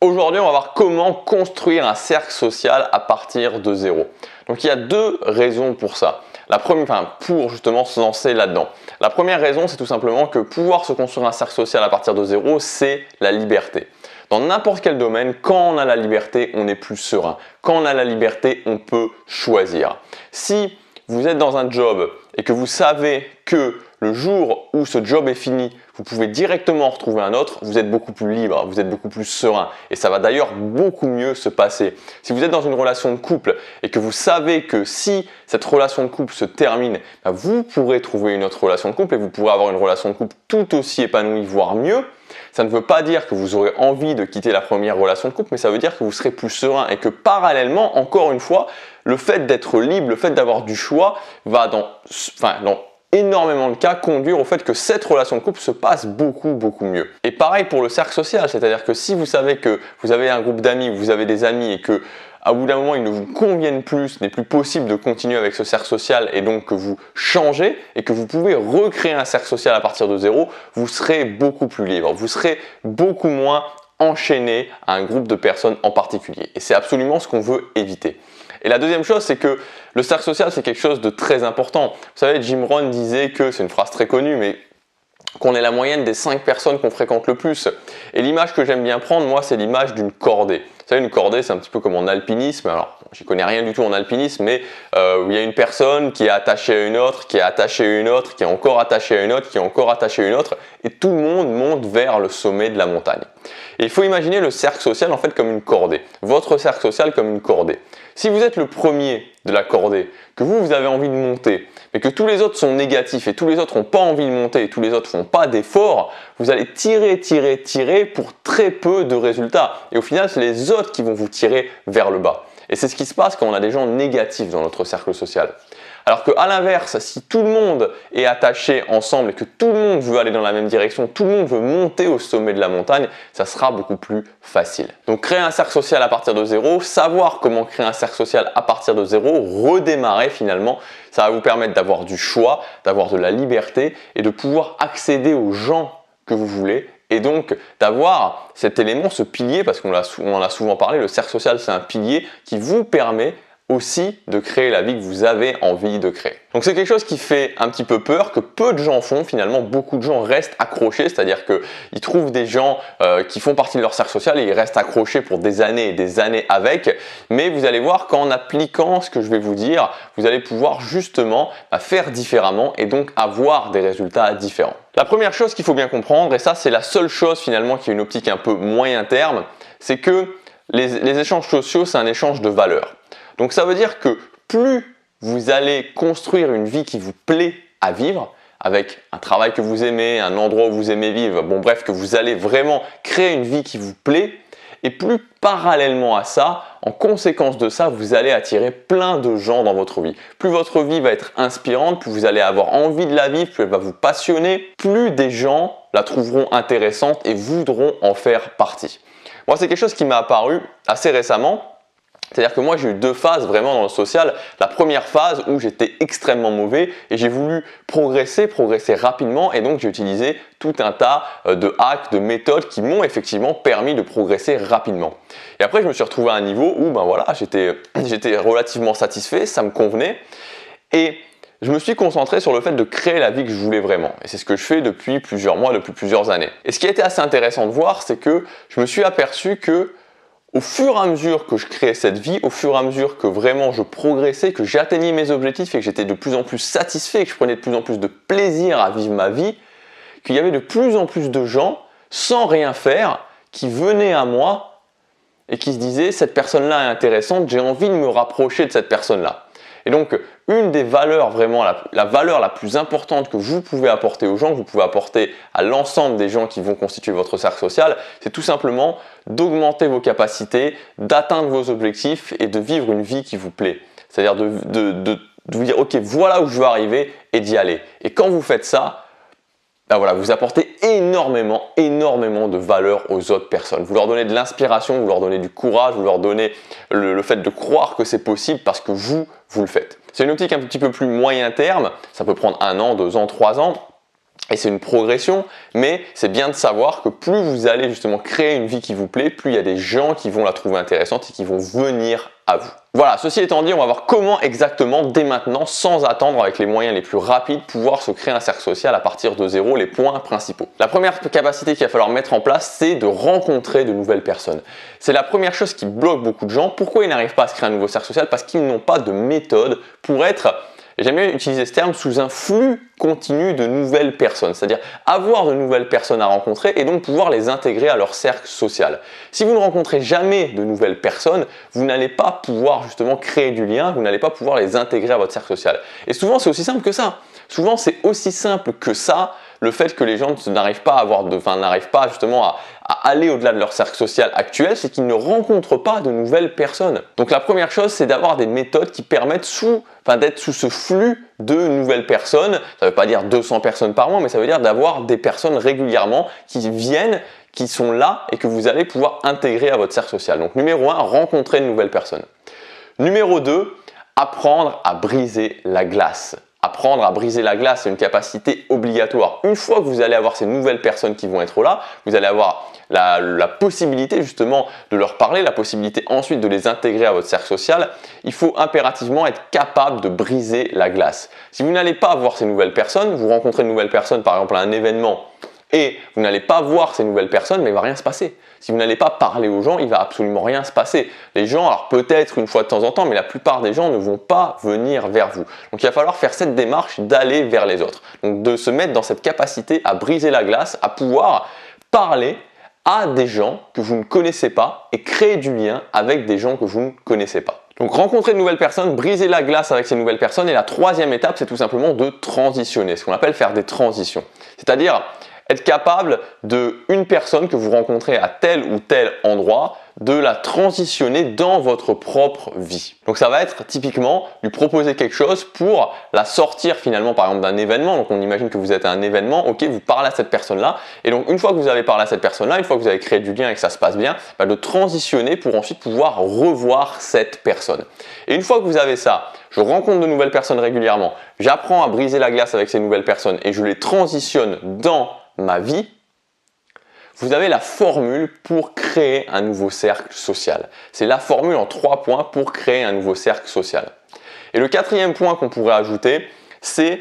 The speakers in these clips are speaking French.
Aujourd'hui, on va voir comment construire un cercle social à partir de zéro. Donc il y a deux raisons pour ça. La première, pour justement se lancer là-dedans. La première raison, c'est tout simplement que pouvoir se construire un cercle social à partir de zéro, c'est la liberté. Dans n'importe quel domaine, quand on a la liberté, on est plus serein. Quand on a la liberté, on peut choisir. Si vous êtes dans un job et que vous savez que le jour où ce job est fini, vous pouvez directement en retrouver un autre, vous êtes beaucoup plus libre, vous êtes beaucoup plus serein et ça va d'ailleurs beaucoup mieux se passer. Si vous êtes dans une relation de couple et que vous savez que si cette relation de couple se termine, vous pourrez trouver une autre relation de couple et vous pourrez avoir une relation de couple tout aussi épanouie, voire mieux. Ça ne veut pas dire que vous aurez envie de quitter la première relation de couple, mais ça veut dire que vous serez plus serein et que parallèlement, encore une fois, le fait d'être libre, le fait d'avoir du choix va dans énormément de cas conduire au fait que cette relation de couple se passe beaucoup mieux. Et pareil pour le cercle social, c'est-à-dire que si vous savez que vous avez un groupe d'amis, vous avez des amis et que à bout d'un moment ils ne vous conviennent plus, ce n'est plus possible de continuer avec ce cercle social et donc que vous changez et que vous pouvez recréer un cercle social à partir de zéro, vous serez beaucoup plus libre, vous serez beaucoup moins enchaîné à un groupe de personnes en particulier. Et c'est absolument ce qu'on veut éviter. Et la deuxième chose, c'est que le cercle social, c'est quelque chose de très important. Vous savez, Jim Rohn disait que, c'est une phrase très connue, mais qu'on est la moyenne des 5 personnes qu'on fréquente le plus. Et l'image que j'aime bien prendre, moi, c'est l'image d'une cordée. Vous savez, une cordée, c'est un petit peu comme en alpinisme. Alors, j'y connais rien du tout en alpinisme, mais il y a une personne qui est attachée à une autre, qui est attachée à une autre, qui est encore attachée à une autre, qui est encore attachée à une autre, et tout le monde monte vers le sommet de la montagne. Et il faut imaginer le cercle social en fait comme une cordée. Votre cercle social comme une cordée. Si vous êtes le premier de la cordée, que vous avez envie de monter, mais que tous les autres sont négatifs et tous les autres n'ont pas envie de monter et tous les autres font pas d'efforts, vous allez tirer pour très peu de résultats. Et au final, c'est les autres qui vont vous tirer vers le bas. Et c'est ce qui se passe quand on a des gens négatifs dans notre cercle social. Alors qu'à l'inverse, si tout le monde est attaché ensemble et que tout le monde veut aller dans la même direction, tout le monde veut monter au sommet de la montagne, ça sera beaucoup plus facile. Donc créer un cercle social à partir de zéro, savoir comment créer un cercle social à partir de zéro, redémarrer finalement, ça va vous permettre d'avoir du choix, d'avoir de la liberté et de pouvoir accéder aux gens que vous voulez. Et donc d'avoir cet élément, ce pilier, parce qu'on en a souvent parlé, le cercle social c'est un pilier qui vous permet aussi de créer la vie que vous avez envie de créer. Donc c'est quelque chose qui fait un petit peu peur, que peu de gens font finalement, beaucoup de gens restent accrochés, c'est-à-dire qu'ils trouvent des gens qui font partie de leur cercle social et ils restent accrochés pour des années et des années avec, mais vous allez voir qu'en appliquant ce que je vais vous dire, vous allez pouvoir justement faire différemment et donc avoir des résultats différents. La première chose qu'il faut bien comprendre, et ça c'est la seule chose finalement qui a une optique un peu moyen terme, c'est que les échanges sociaux c'est un échange de valeurs. Donc ça veut dire que plus vous allez construire une vie qui vous plaît à vivre, avec un travail que vous aimez, un endroit où vous aimez vivre, bon bref, que vous allez vraiment créer une vie qui vous plaît, et plus parallèlement à ça, en conséquence de ça, vous allez attirer plein de gens dans votre vie. Plus votre vie va être inspirante, plus vous allez avoir envie de la vivre, plus elle va vous passionner, plus des gens la trouveront intéressante et voudront en faire partie. Moi, c'est quelque chose qui m'est apparu assez récemment. C'est-à-dire que moi j'ai eu deux phases vraiment dans le social. La première phase où j'étais extrêmement mauvais et j'ai voulu progresser rapidement et donc j'ai utilisé tout un tas de hacks, de méthodes qui m'ont effectivement permis de progresser rapidement. Et après je me suis retrouvé à un niveau où j'étais relativement satisfait, ça me convenait et je me suis concentré sur le fait de créer la vie que je voulais vraiment. Et c'est ce que je fais depuis plusieurs mois, depuis plusieurs années. Et ce qui a été assez intéressant de voir, c'est que je me suis aperçu que au fur et à mesure que je créais cette vie, au fur et à mesure que vraiment je progressais, que j'atteignais mes objectifs et que j'étais de plus en plus satisfait, que je prenais de plus en plus de plaisir à vivre ma vie, qu'il y avait de plus en plus de gens, sans rien faire, qui venaient à moi et qui se disaient « cette personne-là est intéressante, j'ai envie de me rapprocher de cette personne-là ». Et donc, une des valeurs, vraiment la valeur la plus importante que vous pouvez apporter aux gens, que vous pouvez apporter à l'ensemble des gens qui vont constituer votre cercle social, c'est tout simplement d'augmenter vos capacités, d'atteindre vos objectifs et de vivre une vie qui vous plaît. C'est-à-dire de vous dire « ok, voilà où je veux arriver » et d'y aller. Et quand vous faites ça, vous apportez énormément de valeur aux autres personnes. Vous leur donnez de l'inspiration, vous leur donnez du courage, vous leur donnez le fait de croire que c'est possible parce que vous le faites. C'est une optique un petit peu plus moyen terme, ça peut prendre 1 an, 2 ans, 3 ans. Et c'est une progression, mais c'est bien de savoir que plus vous allez justement créer une vie qui vous plaît, plus il y a des gens qui vont la trouver intéressante et qui vont venir à vous. Voilà, ceci étant dit, on va voir comment exactement, dès maintenant, sans attendre, avec les moyens les plus rapides, pouvoir se créer un cercle social à partir de zéro, les points principaux. La première capacité qu'il va falloir mettre en place, c'est de rencontrer de nouvelles personnes. C'est la première chose qui bloque beaucoup de gens. Pourquoi ils n'arrivent pas à se créer un nouveau cercle social? Parce qu'ils n'ont pas de méthode pour être... J'aime bien utiliser ce terme, sous un flux continu de nouvelles personnes, c'est-à-dire avoir de nouvelles personnes à rencontrer et donc pouvoir les intégrer à leur cercle social. Si vous ne rencontrez jamais de nouvelles personnes, vous n'allez pas pouvoir justement créer du lien, vous n'allez pas pouvoir les intégrer à votre cercle social. Et souvent c'est aussi simple que ça. Souvent c'est aussi simple que ça, le fait que les gens n'arrivent pas n'arrivent pas justement à aller au-delà de leur cercle social actuel, c'est qu'ils ne rencontrent pas de nouvelles personnes. Donc la première chose, c'est d'avoir des méthodes qui permettent d'être sous ce flux de nouvelles personnes. Ça ne veut pas dire 200 personnes par mois, mais ça veut dire d'avoir des personnes régulièrement qui viennent, qui sont là et que vous allez pouvoir intégrer à votre cercle social. Donc numéro 1, rencontrer de nouvelles personnes. Numéro 2, apprendre à briser la glace. Apprendre à briser la glace, c'est une capacité obligatoire. Une fois que vous allez avoir ces nouvelles personnes qui vont être là, vous allez avoir la possibilité justement de leur parler, la possibilité ensuite de les intégrer à votre cercle social. Il faut impérativement être capable de briser la glace. Si vous n'allez pas voir ces nouvelles personnes, vous rencontrez de nouvelles personnes par exemple à un événement et vous n'allez pas voir ces nouvelles personnes, mais il ne va rien se passer. Si vous n'allez pas parler aux gens, il ne va absolument rien se passer. Les gens, alors peut-être une fois de temps en temps, mais la plupart des gens ne vont pas venir vers vous. Donc il va falloir faire cette démarche d'aller vers les autres. Donc de se mettre dans cette capacité à briser la glace, à pouvoir parler à des gens que vous ne connaissez pas et créer du lien avec des gens que vous ne connaissez pas. Donc rencontrer de nouvelles personnes, briser la glace avec ces nouvelles personnes, et la troisième étape, c'est tout simplement de transitionner, ce qu'on appelle faire des transitions. C'est-à-dire être capable une personne que vous rencontrez à tel ou tel endroit, de la transitionner dans votre propre vie. Donc ça va être typiquement lui proposer quelque chose pour la sortir finalement par exemple d'un événement. Donc on imagine que vous êtes à un événement, ok, vous parlez à cette personne-là, et donc une fois que vous avez parlé à cette personne-là, une fois que vous avez créé du lien et que ça se passe bien, de transitionner pour ensuite pouvoir revoir cette personne. Et une fois que vous avez ça, je rencontre de nouvelles personnes régulièrement, j'apprends à briser la glace avec ces nouvelles personnes et je les transitionne dans ma vie, vous avez la formule pour créer un nouveau cercle social. C'est la formule en 3 points pour créer un nouveau cercle social. Et le quatrième point qu'on pourrait ajouter, c'est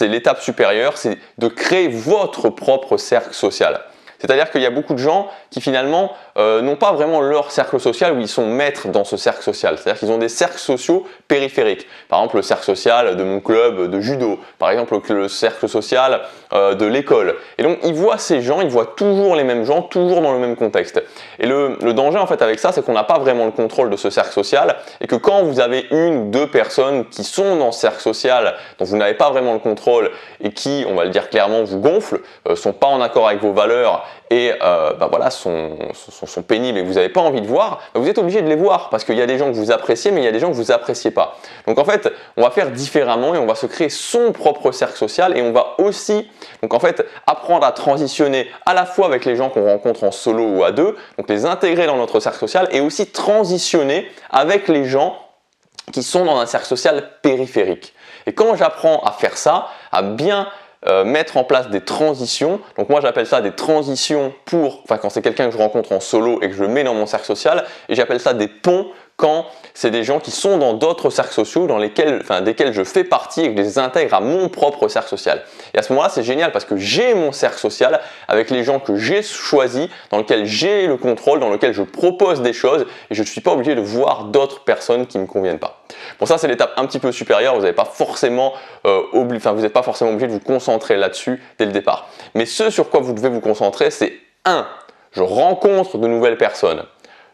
l'étape supérieure, c'est de créer votre propre cercle social. C'est-à-dire qu'il y a beaucoup de gens qui finalement n'ont pas vraiment leur cercle social où ils sont maîtres dans ce cercle social. C'est-à-dire qu'ils ont des cercles sociaux périphériques. Par exemple, le cercle social de mon club de judo. Par exemple, le cercle social de l'école. Et donc, ils voient ces gens, ils voient toujours les mêmes gens, toujours dans le même contexte. Et le danger en fait avec ça, c'est qu'on n'a pas vraiment le contrôle de ce cercle social et que quand vous avez une ou deux personnes qui sont dans ce cercle social dont vous n'avez pas vraiment le contrôle et qui, on va le dire clairement, vous gonflent, sont pas en accord avec vos valeurs et sont pénibles et que vous n'avez pas envie de voir, vous êtes obligé de les voir parce qu'il y a des gens que vous appréciez mais il y a des gens que vous appréciez pas. Donc en fait, on va faire différemment et on va se créer son propre cercle social et on va aussi apprendre à transitionner à la fois avec les gens qu'on rencontre en solo ou à deux, donc les intégrer dans notre cercle social et aussi transitionner avec les gens qui sont dans un cercle social périphérique. Et quand j'apprends à faire ça, à bien mettre en place des transitions, donc moi j'appelle ça des transitions quand c'est quelqu'un que je rencontre en solo et que je le mets dans mon cercle social, et j'appelle ça des ponts quand c'est des gens qui sont dans d'autres cercles sociaux desquels je fais partie et que je les intègre à mon propre cercle social. Et à ce moment-là, c'est génial parce que j'ai mon cercle social avec les gens que j'ai choisis, dans lequel j'ai le contrôle, dans lequel je propose des choses et je ne suis pas obligé de voir d'autres personnes qui ne me conviennent pas. Bon, ça c'est l'étape un petit peu supérieure, vous n'êtes pas forcément obligé de vous concentrer là-dessus dès le départ. Mais ce sur quoi vous devez vous concentrer, c'est 1. Je rencontre de nouvelles personnes.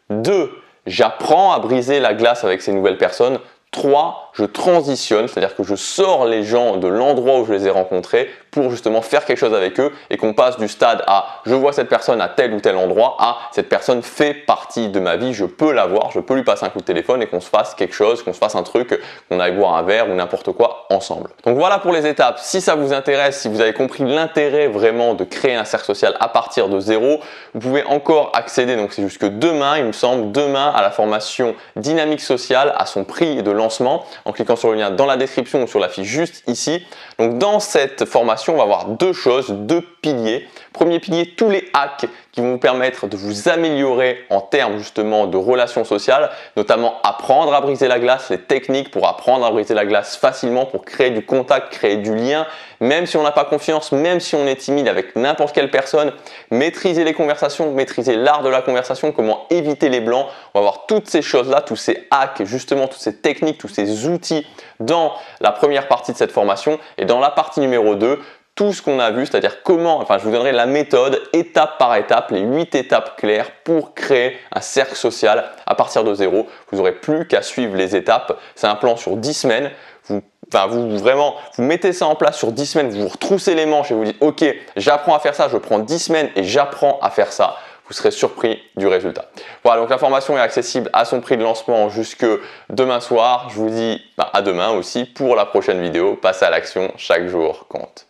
2. J'apprends à briser la glace avec ces nouvelles personnes. 3. Je transitionne, c'est-à-dire que je sors les gens de l'endroit où je les ai rencontrés pour justement faire quelque chose avec eux et qu'on passe du stade à je vois cette personne à tel ou tel endroit à cette personne fait partie de ma vie, je peux la voir, je peux lui passer un coup de téléphone et qu'on se fasse quelque chose, qu'on se fasse un truc, qu'on aille boire un verre ou n'importe quoi ensemble. Donc voilà pour les étapes. Si ça vous intéresse, si vous avez compris l'intérêt vraiment de créer un cercle social à partir de zéro, vous pouvez encore accéder, donc c'est jusque demain, il me semble, demain à la formation Dynamique Sociale à son prix de lancement. en cliquant sur le lien dans la description ou sur la fiche juste ici. Donc dans cette formation, on va voir deux choses, deux piliers. Premier pilier, tous les hacks qui vont vous permettre de vous améliorer en termes justement de relations sociales, notamment apprendre à briser la glace, les techniques pour apprendre à briser la glace facilement, pour créer du contact, créer du lien, même si on n'a pas confiance, même si on est timide avec n'importe quelle personne, maîtriser les conversations, maîtriser l'art de la conversation, comment éviter les blancs. On va voir toutes ces choses-là, tous ces hacks, justement, toutes ces techniques, tous ces outils dans la première partie de cette formation. Et dans la partie numéro 2, tout ce qu'on a vu, c'est-à-dire comment, je vous donnerai la méthode étape par étape, les 8 étapes claires pour créer un cercle social à partir de zéro. Vous n'aurez plus qu'à suivre les étapes. C'est un plan sur 10 semaines. Vous mettez ça en place sur 10 semaines, vous vous retroussez les manches et vous dites ok, j'apprends à faire ça, je prends 10 semaines et j'apprends à faire ça. Vous serez surpris du résultat. Voilà, donc la formation est accessible à son prix de lancement jusque demain soir. Je vous dis à demain aussi pour la prochaine vidéo. Passez à l'action, chaque jour compte.